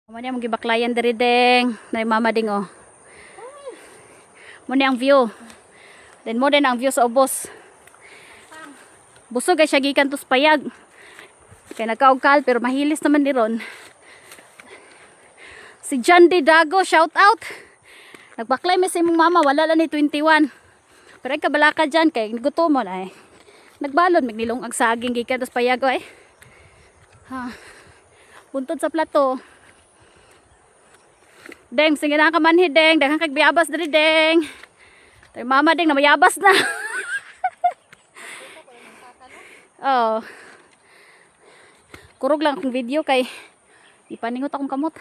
Muna yung gibaklayan diri deng. Na mama ding oh. Muna ang view. Then mo din ang view sa ubos. Busog ay siya gikan tos payag. Kaya nagkaugkal pero mahilis naman ni ron. Si John D. Dago, shout out. Nagbaklay mi sa imong mama, wala lang ni 21. Pero ay kabalaka dyan kay gutom mo na eh. Nagbalon magnilong ang saging gikan tos payag oh eh. Ha. Buntod sa plato. Deng, sige na ka manhi deng, daghang kag biabas diri deng. Tay mama deng na mayabas na. Oh. Kurog lang akong video kay ipaningot akong kamot.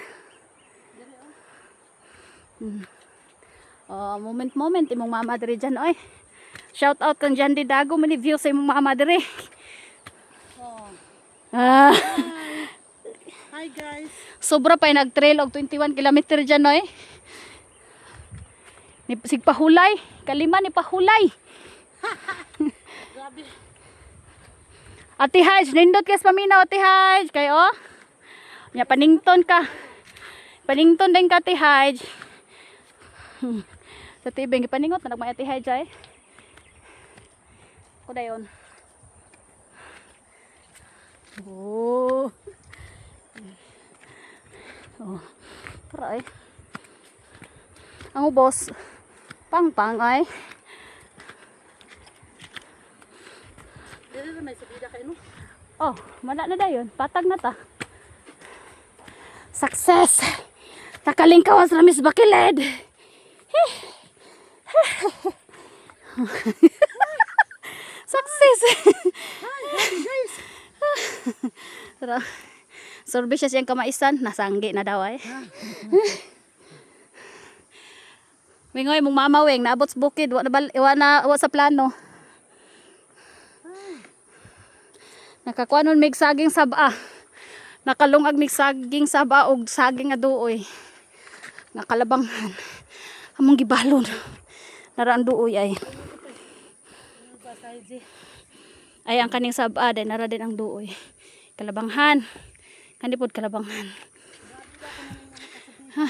Moment imong mama diri dyan oy. Shout out kang John D. Dago, many views sa imong mama diri. Oh. Ah. Hi guys. Sobra pa nag-trail og 21 kilometer dyan oy. Ni sig pahulay, kalima ni pahulay. Grabe. Ate Haj, nindot kes paminaw Ate Haj kay oh. Nya panington ka. Panington din ka Ate Haj. Sa tibeng paningot na nagmay Ate Haj ay. Ko dayon. Oh. Oh. Tara ay. Ang ubos. Pang ay. Dili na may subida kay no. Oh, mana na dayon. Patag na ta. Success. Nakalingkawas na Miss Bakiled. Success. Hi guys. Tara. Sorbe siya siyang kamaisan. Nasanggi na daw ay. Wingoy, mong mama weng. Naabot sa bukid. Wa sa plano. Nakakuha nun mig saging saba. Nakalungag mig saging saba og saging aduoy. Nakalabanghan. Among gibalon. Naraan duoy ay. Ay ang kaning saba din nara din ang duoy. Kalabanghan. Kanipod kalabanghan. Ha.